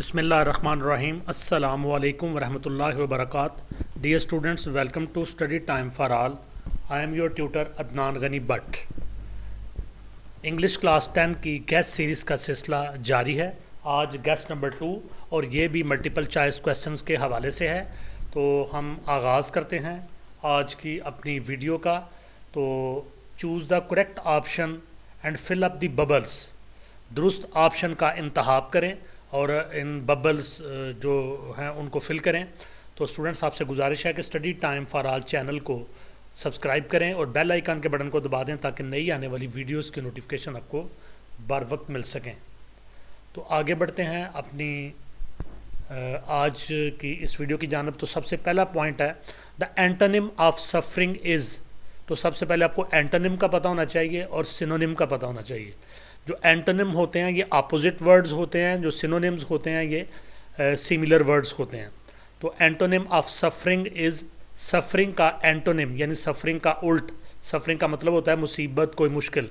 बिस्मिल्लाहिर्रहमानिर्रहीम अस्सलामु अलैकुम वरहमतुल्लाहि वबरकात। Dear students, welcome to study time for all. I am your tutor Adnan Ghani Bhatt. English class 10 की गेस्ट सीरीज़ का सिलसिला जारी है। आज गेस्ट नंबर 2 और ये भी मल्टीपल चॉइस क्वेश्चंस के हवाले से है। तो हम आगाज़ करते हैं आज की अपनी वीडियो का। तो choose the correct option and fill up the bubbles. दुरुस्त ऑप्शन का इंतखाब करें और इन बबल्स जो हैं उनको फिल करें। तो स्टूडेंट्स, आपसे गुजारिश है कि study time for all channel को सब्सक्राइब करें और बेल आइकन के बटन को दबा दें ताकि नई आने वाली वीडियोस की नोटिफिकेशन आपको बर वक्त मिल सकें। तो आगे बढ़ते हैं अपनी आज की इस वीडियो की जानब। तो सबसे पहला पॉइंट है the antonym of suffering is. तो सबसे पहले आपको एंटोनिम का पता होना चाहिए और सिनोनिम का पता होना चाहिए। जो एंटोनिम होते हैं ये अपोजिट वर्ड्स होते हैं, जो सिनोनिम्स होते हैं ये सिमिलर वर्ड्स होते हैं। तो antonym of suffering is, suffering का एंटोनिम यानी सफरिंग का उल्ट। सफरिंग का मतलब होता है मुसीबत, कोई मुश्किल।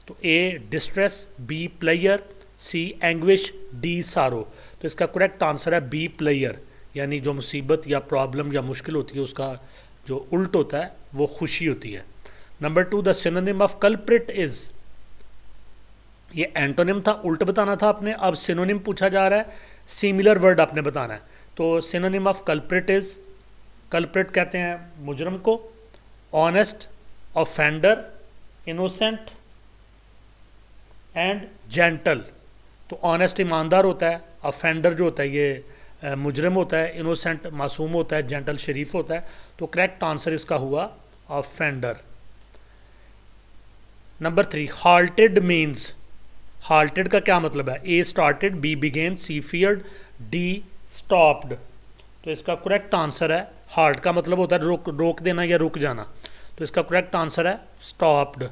तो ए डिस्ट्रेस, बी प्लेयर, सी एंग्विश, डी सारो। तो इसका करेक्ट आंसर है बी प्लेयर, यानी जो मुसीबत या प्रॉब्लम या मुश्किल होती है उसका जो उल्ट होता है वो खुशी होती है। Number 2 the synonym of culprit is. ये एंटोनिम था, उल्ट बताना था आपने। अब सिनोनिम पूछा जा रहा है, सिमिलर वर्ड आपने बताना है। तो synonym of culprit is, culprit कहते हैं मुजरम को, honest, offender, innocent and gentle. तो ऑनेस्ट ईमानदार होता है, ऑफेंडर जो होता है ये मुजरम होता है, इनोसेंट मासूम होता है, जेंटल शरीफ होता है। तो करेक्ट आंसर इसका हुआ offender. Number 3 halted means. Halted का क्या मतलब है? A started, B began, C feared, D stopped. तो इसका करेक्ट आंसर है, हाल्ट का मतलब होता है रोक देना या रुक जाना। तो इसका करेक्ट आंसर है stopped.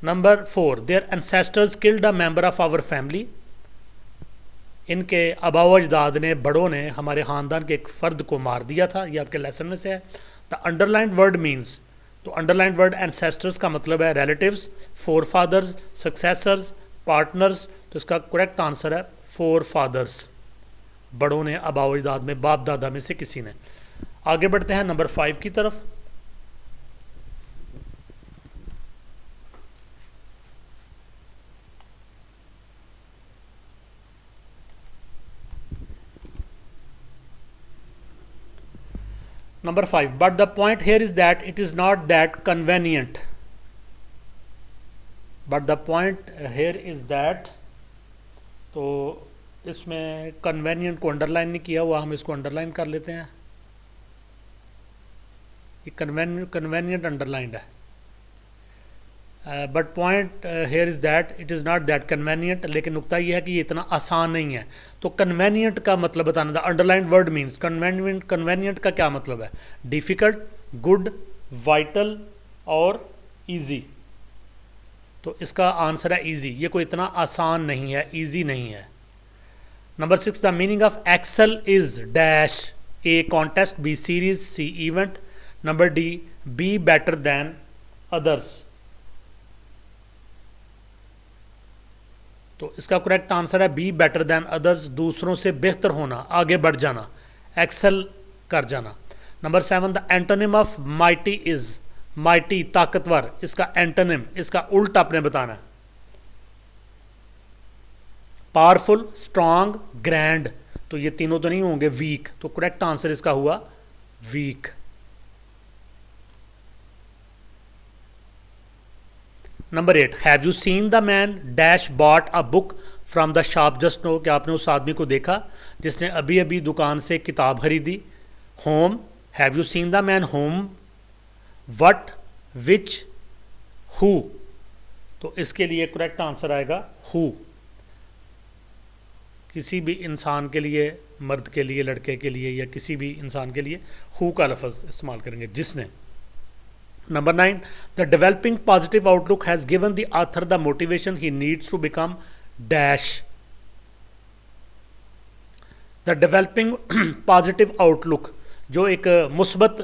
Number 4 their ancestors killed a member of our family. इनके आबाओ अजदाद ने, बड़ों ने हमारे ख़ानदान के एक फ़र्द को मार दिया था। ये आपके लेसन में से है। The underlined word means. तो अंडरलाइन वर्ड एंसेस्टर्स का मतलब है relatives, forefathers, successors, partners. तो इसका करेक्ट आंसर है फोर फादर्स। बड़ों ने, आबाओ अजदाद में, बाप दादा में से किसी ने। आगे बढ़ते हैं नंबर 5 की तरफ। Number 5 but the point here is that it is not that convenient. But the point here is that, तो इसमें convenient को अंडरलाइन नहीं किया हुआ, हम इसको अंडरलाइन कर लेते हैं। ये convenient अंडरलाइंड है। But point here is that it is not that convenient. लेकिन नुकता यह है कि ये इतना आसान नहीं है। तो कन्वेनियंट का मतलब बताना था। अंडरलाइन वर्ड मीन्स कन्वेनियंट का क्या मतलब है? डिफ़िकल्ट, गुड, वाइटल और इजी। तो इसका आंसर है इजी। ये कोई इतना आसान नहीं है, इजी नहीं है। Number 6 the meaning of excel is dash. A contest, B series, C event. Number D be better than others. तो इसका करेक्ट आंसर है बी बेटर दैन अदर्स, दूसरों से बेहतर होना, आगे बढ़ जाना, एक्सेल कर जाना। Number 7 the antonym of mighty is. Mighty ताकतवर, इसका एंटोनिम, इसका उल्ट आपने बताना है। Powerful, strong, grand. तो ये तीनों तो नहीं होंगे, वीक। तो करेक्ट आंसर इसका हुआ week. Number 8 have you seen the man dash bought a book from the shop just now. क्या आपने उस आदमी को देखा जिसने अभी अभी दुकान से किताब खरीदी? Home, have you seen the man home, what, which, who. तो इसके लिए करेक्ट आंसर आएगा हु। किसी भी इंसान के लिए, मर्द के लिए, लड़के के लिए या किसी भी इंसान के लिए हु का लफ्ज़ इस्तेमाल करेंगे, जिसने। Number 9 the developing positive outlook has given the author the motivation he needs to become dash. The developing positive outlook, जो एक मुस्बत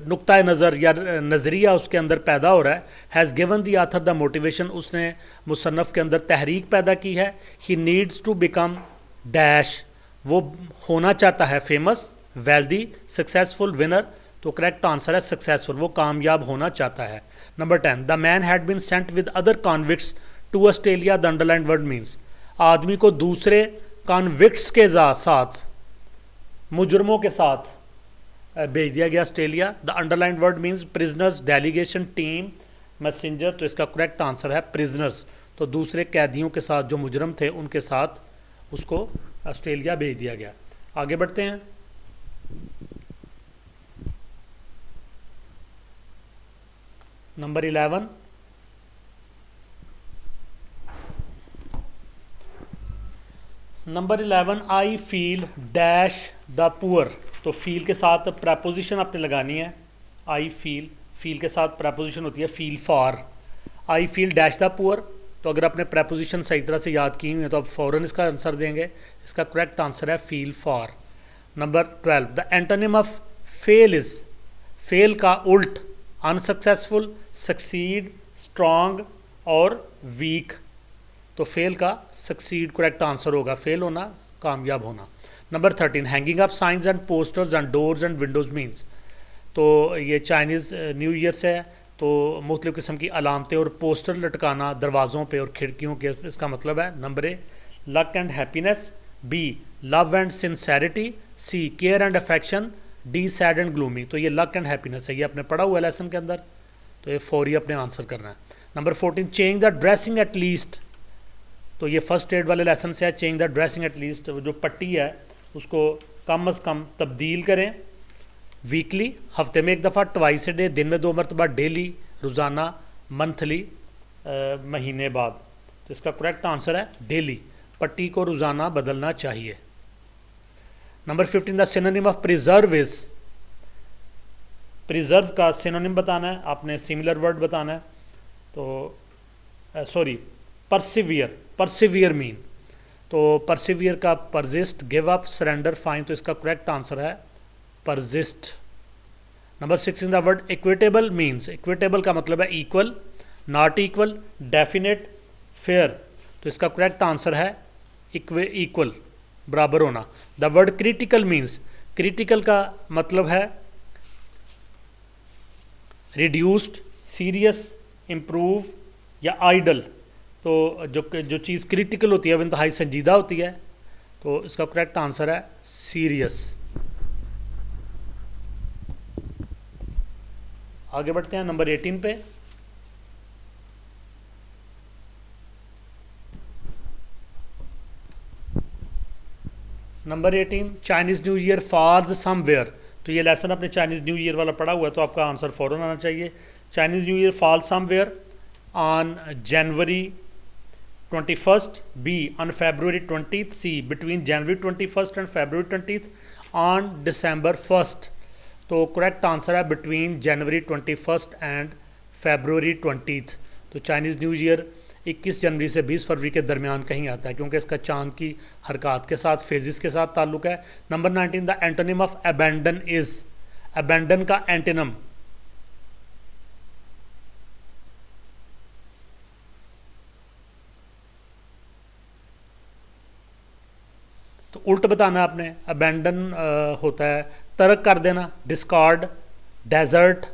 नुक्ता नज़र या नज़रिया उसके अंदर पैदा हो रहा है। Has given the author the motivation, उसने मुसन्नफ़ के अंदर तहरीक पैदा की है। He needs to become dash, वो होना चाहता है फेमस, वेल्दी, सक्सेसफुल, विनर। तो करेक्ट आंसर है सक्सेसफुल, वो कामयाब होना चाहता है। Number 10, the man had been sent with other convicts to Australia. The underline word means, आदमी को दूसरे कॉन्विक्ट्स के साथ, मुजरमों के साथ भेज दिया गया Australia. The underline word means prisoners, delegation, team, messenger. तो इसका करेक्ट आंसर है प्रिजनर्स। तो दूसरे कैदियों के साथ जो मुजरम थे उनके साथ उसको ऑस्ट्रेलिया भेज दिया गया। आगे बढ़ते हैं। Number 11, I feel dash the poor. तो फील के साथ प्रपोजिशन आपने लगानी है। आई फील के साथ प्रपोजिशन होती है feel for. I feel dash the poor. तो अगर आपने प्रपोजिशन सही तरह से याद की हुई है तो आप फ़ौरन इसका आंसर देंगे। इसका करेक्ट आंसर है feel for. Number 12, the antonym of fail is, fail का उल्ट अनसक्सेसफुल, सक्सीड, स्ट्रॉन्ग और वीक। तो फेल का सक्सीड करेक्ट आंसर होगा, फेल होना, कामयाब होना। Number 13, hanging up science and posters and doors and Windows means. तो ये चाइनीज़ न्यू ईयर से है, तो मुख्तलिफ़ किस्म की अलामतें और पोस्टर लटकाना दरवाज़ों पे और खिड़कियों के, इसका मतलब है number A luck and happiness, B love and sincerity, C care and affection, D sad and gloomy. तो ये लक एंड हैप्पीनेस है, ये आपने पढ़ा हुआ है लेसन के अंदर, तो ये फौरी अपने आंसर करना है। Number 14, change the dressing at least. तो ये फर्स्ट एड वाले लेसन से है, change the dressing at least. जो पट्टी है उसको कम अज़ कम तब्दील करें। वीकली, हफ्ते में एक दफ़ा, ट्वाइस ए डे, दिन में 2 मरतबा, डेली, रोज़ाना, मंथली, महीने बाद। तो इसका करेक्ट आंसर है डेली, पट्टी को रोज़ाना बदलना चाहिए। Number 15, the synonym of preserve is. Preserve का सिनोनिम बताना है आपने, सिमिलर वर्ड बताना है। तो सॉरी, परसिवियर, परसिवियर मीन। तो परसिवियर का persist, give up, surrender, fine. तो इसका करेक्ट आंसर है persist. Number 16, the word equitable means. Equitable का मतलब है equal, not equal, definite, fair. तो इसका करेक्ट आंसर है इक्वल, बराबर होना। The word critical means. Critical का मतलब है रिड्यूस्ड, सीरियस, इम्प्रूव या आइडल। तो जो चीज़ क्रिटिकल होती है वो इंतहाई संजीदा होती है। तो इसका करेक्ट आंसर है सीरियस। आगे बढ़ते हैं नंबर 18 पे। Number 18, Chinese new year falls somewhere. तो ये लेसन अपने चाइनीज़ न्यू ईयर वाला पढ़ा हुआ है, तो आपका आंसर फ़ौरन आना चाहिए। Chinese new year falls somewhere on January 21st, B on February 20th, C between January 21st and February 20th, on December 1st। तो करेक्ट आंसर है between January 21st and February 20th। तो Chinese new year 21 जनवरी से 20 फरवरी के दरमियान कहीं आता है, क्योंकि इसका चांद की हरकत के साथ, फेजिस के साथ ताल्लुक़ है। Number 19, the antonym of abandon is. Abandon का एंटोनिम, तो उल्ट बताना आपने। अबैंडन होता है तर्क कर देना, डिस्कार्ड, डेजर्ट,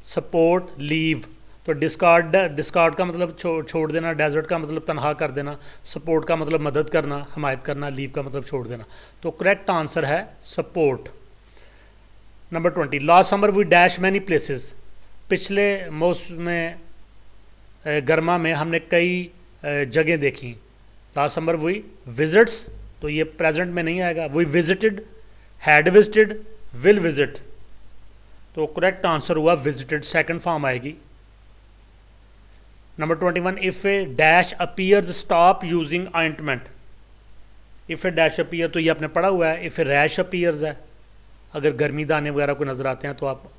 सपोर्ट, लीव। तो डिस्कार्ड का मतलब छोड़ देना, डेजर्ट का मतलब तनहा कर देना, सपोर्ट का मतलब मदद करना, हमायत करना, लीव का मतलब छोड़ देना। तो करेक्ट आंसर है support. Number 20, last summer we dash many places. पिछले मौसम में गर्मा में हमने कई जगह देखी। लास्ट समर वी विजिट्स, तो ये प्रेजेंट में नहीं आएगा। We visited, had visited, will visit. तो करेक्ट आंसर हुआ विजिटेड, सेकंड फॉर्म आएगी। Number 21, if a dash appears stop using ointment. If a dash appear, तो ये आपने पढ़ा हुआ है। इफ़ ए रैश अपीयर्स है, अगर गर्मी दाने वगैरह को नज़र आते हैं तो आप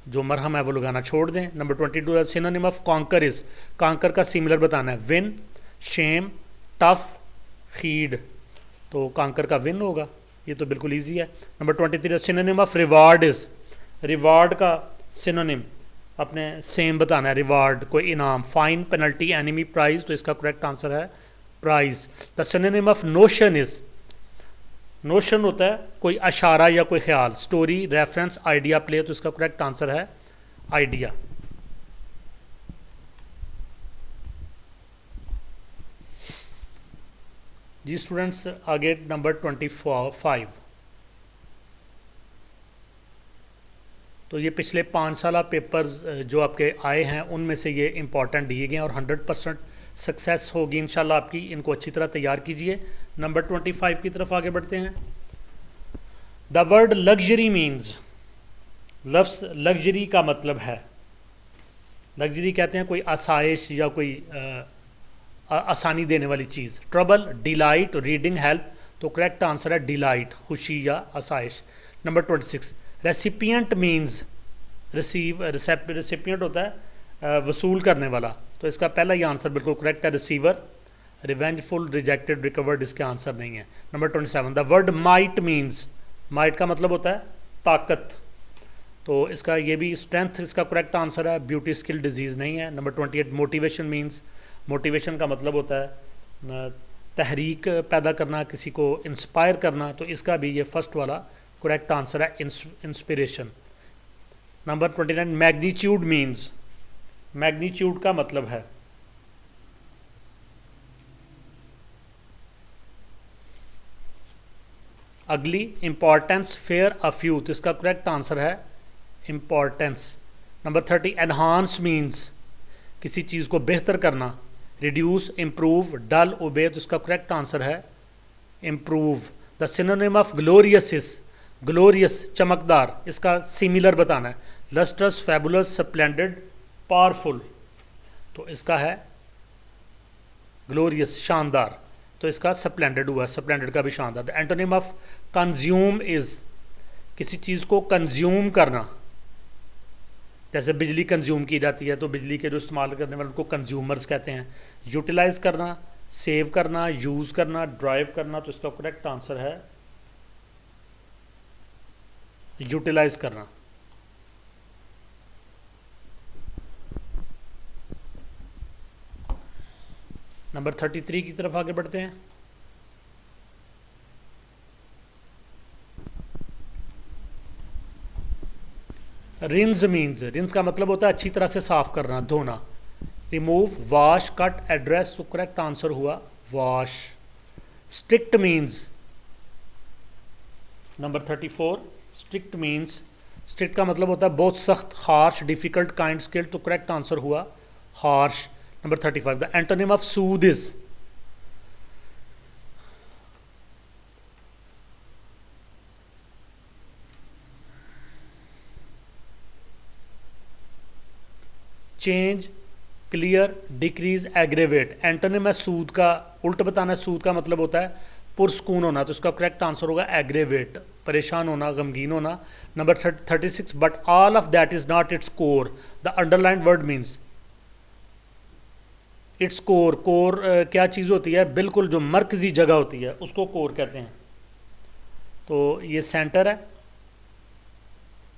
जो मरहम है वो लगाना छोड़ दें। Number 22, synonym of conquer is. Conquer का सिमिलर बताना है, विन, शेम, टफ, खीड। तो कॉन्कर का विन होगा। ये तो बिल्कुल ईजी है। Number 23 synonym of reward is, reward का सिनोनिम अपने सेम बताना है। रिवार्ड कोई इनाम, फाइन, पेनल्टी, एनिमी, प्राइज, तो इसका करेक्ट आंसर है prize. The synonym of notion is, notion होता है कोई अशारा या कोई ख्याल, स्टोरी, रेफरेंस, आइडिया, प्ले, तो इसका करेक्ट आंसर है आइडिया। जी स्टूडेंट्स आगे नंबर 25, तो ये पिछले 5 साल पेपर्स जो आपके आए हैं उनमें से ये इंपॉर्टेंट दिए गए हैं और 100% सक्सेस होगी इंशाल्लाह आपकी, इनको अच्छी तरह तैयार कीजिए। नंबर 25 की तरफ आगे बढ़ते हैं। द वर्ड लग्जरी मीन्स, लफ्ज़ लग्जरी का मतलब है, लग्जरी कहते हैं कोई आसाइश या कोई आसानी देने वाली चीज़। ट्रबल, डिलाइट, रीडिंग, हेल्प, तो करेक्ट आंसर है डिलाइट, खुशी या आसाइश। नंबर 26 रेसिपिएंट मीन्स, रेसिपिएंट होता है वसूल करने वाला, तो इसका पहला ही आंसर बिल्कुल करेक्ट है रिसीवर। रिवेंजफुल, रिजेक्टेड, रिकवर्ड इसके आंसर नहीं है। Number 27 the word might means, might का मतलब होता है ताकत, तो इसका ये भी स्ट्रेंथ इसका करेक्ट आंसर है, ब्यूटी, स्किल, डिजीज़ नहीं है। नंबर 28 मोटिवेशन मीन्स, मोटिवेशन का मतलब होता है तहरीक पैदा करना, किसी को इंस्पायर करना, तो इसका भी ये फर्स्ट वाला करेक्ट आंसर है inspiration. Number 29 magnitude means, magnitude का मतलब है अगली, इंपॉर्टेंस, फेयर, अफ्यू, तो इसका करेक्ट आंसर है इंपॉर्टेंस। नंबर 30 एनहांस मीन्स किसी चीज़ को बेहतर करना, रिड्यूस, इम्प्रूव, डल, ओबे, तो इसका करेक्ट आंसर है improve. The synonym of glorious is, glorious चमकदार, इसका सिमिलर बताना है। लस्ट्रस, फैबुलस, स्प्लेंडेड, पावरफुल, तो इसका है ग्लोरियस शानदार, तो इसका स्प्लेंडेड हुआ, स्प्लेंडेड का भी शानदार। The antonym of consume is किसी चीज़ को कंज्यूम करना, जैसे बिजली कंज्यूम की जाती है तो बिजली के जो इस्तेमाल करने वाले उनको कंज्यूमर्स कहते हैं। यूटिलाइज करना, सेव करना, यूज़ करना, ड्राइव करना, तो इसका करेक्ट आंसर है यूटिलाइज करना। नंबर 33 की तरफ आगे बढ़ते हैं। रिंस मीन्स, रिंस का मतलब होता है अच्छी तरह से साफ करना, धोना। रिमूव, वॉश, कट, एड्रेस, तो करेक्ट आंसर हुआ wash. Strict means, number 34 strict means, strict का मतलब होता है बहुत सख्त, हार्श, डिफिकल्ट, काइंड, स्किल्ड, तो करेक्ट आंसर हुआ harsh. Number 35 the antonym of Sood is, change, clear, decrease, aggravate. Antonym है सूद का उल्ट बताना है, सूद का मतलब होता है पुरस्कून होना, तो इसका करेक्ट आंसर होगा एग्रेवेट, परेशान होना, गमगीन होना। Number 36 but all of that is not its core, the underlined word means its core. Core क्या चीज़ होती है, बिल्कुल जो मरकजी जगह होती है उसको कोर कहते हैं, तो ये सेंटर है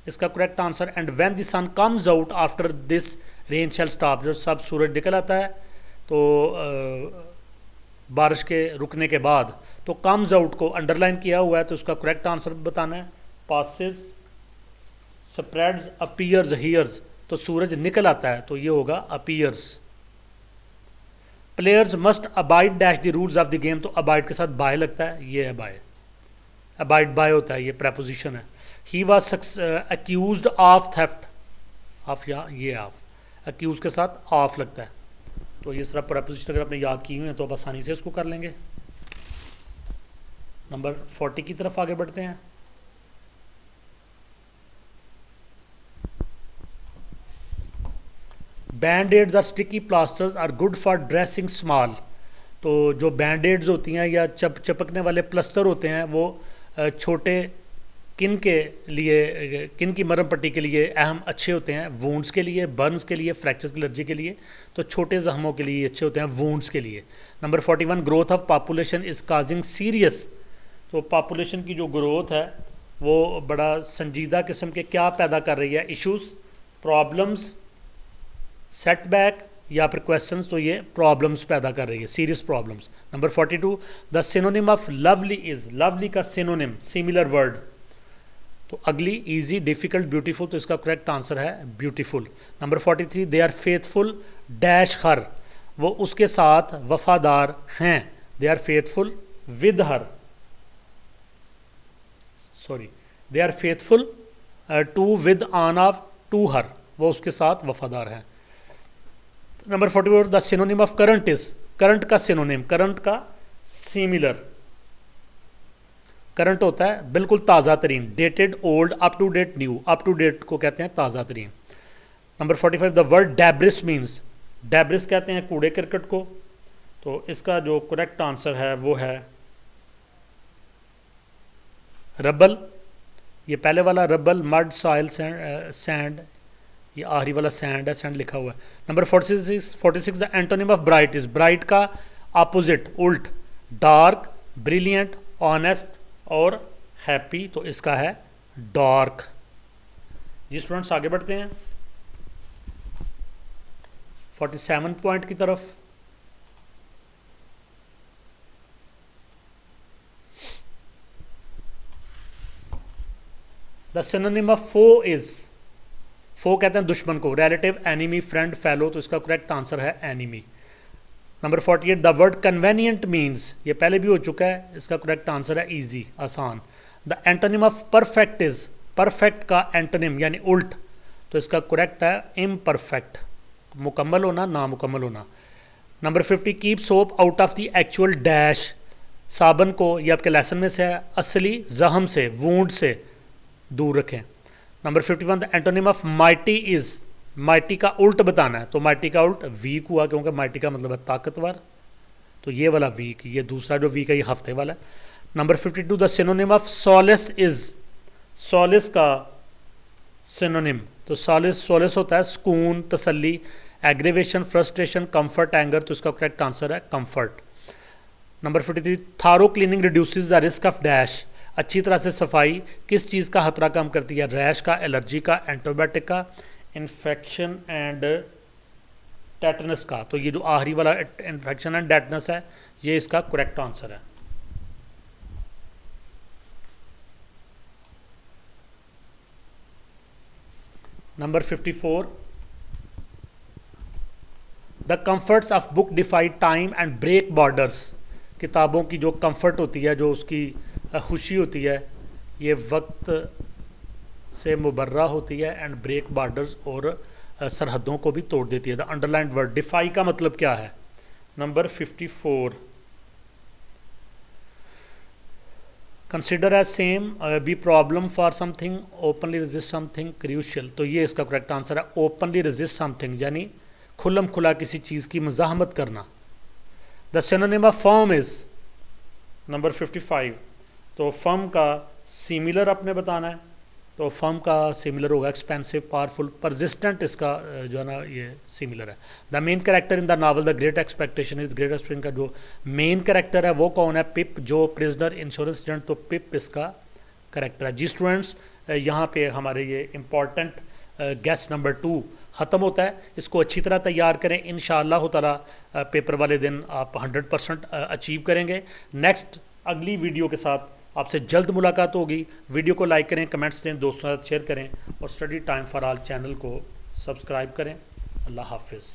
इसका correct answer. And when the sun comes out after this rain shall stop, जब सब सूरज निकल आता है तो बारिश के रुकने के बाद, तो कम्स आउट को अंडरलाइन किया हुआ है, तो उसका करेक्ट आंसर बताना है। पासिस, स्प्रेड्स, अपीयर्स, हियर्स, तो सूरज निकल आता है तो ये होगा appears. Players must abide dash the rules of the game, तो अबाइड के साथ बाय लगता है, ये है बाय, अबाइड बाय होता है, ये प्रेपोजिशन है। He was accused of theft, of या ये ऑफ, अक्यूज के साथ ऑफ लगता है, तो ये सारा प्रेपोजिशन अगर आपने याद की हुई है तो आप आसानी से इसको कर लेंगे। नंबर 40 की तरफ आगे बढ़ते हैं। बैंड-एड्स और sticky plasters are good for dressing small, तो जो बैंड-एड्स होती हैं या चपकने वाले प्लास्टर होते हैं वो छोटे किन के लिए, किन की मरहम पट्टी के लिए अहम अच्छे होते हैं, वूंड्स के लिए, बर्न्स के लिए, फ्रैक्चर्स, एलर्जी के लिए, तो छोटे जख्मों के लिए अच्छे होते हैं, वूंड्स के लिए। Number 41 growth of population is causing serious, तो पॉपुलेशन की जो ग्रोथ है वो बड़ा संजीदा किस्म के क्या पैदा कर रही है, इश्यूज, प्रॉब्लम्स, सेटबैक या फिर क्वेश्चंस, तो ये प्रॉब्लम्स पैदा कर रही है, serious problems. Number 42, the synonym of lovely is, lovely का सिनोनिम, सिमिलर वर्ड, तो अगली, इजी, डिफिकल्ट, ब्यूटीफुल, तो इसका करेक्ट आंसर है beautiful. Number 43, they are faithful dash her, वो उसके साथ वफादार हैं, they are faithful with her, sorry, they are faithful to with on of to her, वो उसके साथ वफादार हैं। Number 44, the synonym of current is, current का सिनोनिम, करंट का सिमिलर, करंट होता है बिल्कुल ताज़ा तरीन, dated, old, up to date, new, up to date को कहते हैं ताज़ा तरीन। Number 45, the word debris means, debris कहते हैं कूड़े करकट को, तो इसका जो करेक्ट आंसर है वो है रबल, ये पहले वाला रबल, मड, सॉइल, सैंड, ये आखिरी वाला सैंड है, सैंड लिखा हुआ है। Number 46, the antonym of bright is, bright का अपोजिट, उल्ट, डार्क, ब्रिलियंट, ऑनेस्ट और हैप्पी, तो इसका है डार्क। जी स्टूडेंट्स आगे बढ़ते हैं 47 पॉइंट की तरफ। The synonym of foe is, foe कहते हैं दुश्मन को, रिलेटिव, एनिमी, फ्रेंड, फेलो, तो इसका करेक्ट आंसर है enemy. Number 48, the word convenient means, ये पहले भी हो चुका है, इसका करेक्ट आंसर है ईजी, आसान। The antonym of perfect is, perfect का एंटोनिम यानी उल्ट, तो इसका करेक्ट है इम्परफेक्ट, मुकम्मल होना, नामुकम्मल होना। Number 50, keep soap out of the actual dash, साबन को, ये आपके लेसन में से है, असली जख्म से, वूंड से दूर रखें। Number 51, the antonym of mighty is, mighty का उल्ट बताना है, तो माइटी का उल्ट वीक हुआ, क्योंकि माइटी का मतलब है ताकतवर, तो ये वाला वीक, ये दूसरा जो वीक है ये हफ्ते वाला है। Number 52, the synonym of Solis is, Solis का सिनोनिम, तो सॉलिस होता है सुकून, तसल्ली, एग्रीवेशन, फ्रस्ट्रेशन, कंफर्ट, एंगर, तो इसका करेक्ट आंसर है कंफर्ट। नंबर 53, थारो cleaning reduces the risk of dash, अच्छी तरह से सफाई किस चीज़ का खतरा कम करती है, रैश का, एलर्जी का, एंटीबायोटिक का, इन्फेक्शन एंड टेटनस का, तो ये जो आखिरी वाला इन्फेक्शन एंड टेटनस है ये इसका करेक्ट आंसर है। Number 54, the comforts of book defy time and break borders, किताबों की जो कंफर्ट होती है, जो उसकी खुशी होती है, ये वक्त से मुबर्रा होती है, एंड ब्रेक बॉर्डर्स, और सरहदों को भी तोड़ देती है। द अंडरलाइंड वर्ड डिफाई का मतलब क्या है। Number 54, consider as same, be problem for something, openly resist something, crucial, तो ये इसका करेक्ट आंसर है ओपनली रेजिस्ट समथिंग, यानी खुल्लम खुला किसी चीज़ की मज़ाहमत करना। The synonym of firm is, number 55, तो फर्म का सिमिलर आपने बताना है, तो फर्म का सिमिलर होगा एक्सपेंसिव, पावरफुल, परसिस्टेंट, इसका जो है ना ये सिमिलर है। The main character in the novel the great expectation is, great expectation का जो मेन कैरेक्टर है वो कौन है, पिप, जो प्रिजनर इंश्योरेंस एजेंट, तो पिप इसका करेक्टर है। जी स्टूडेंट्स यहाँ पे हमारे ये इम्पॉर्टेंट गेस्ट नंबर 2 ख़त्म होता है, इसको अच्छी तरह तैयार करें, इंशाअल्लाह ताला पेपर वाले दिन आप 100% अचीव करेंगे। नेक्स्ट अगली वीडियो के साथ आपसे जल्द मुलाकात होगी। वीडियो को लाइक करें, कमेंट्स दें, दोस्तों के साथ शेयर करें और study time for all channel को सब्सक्राइब करें। अल्लाह हाफिज़।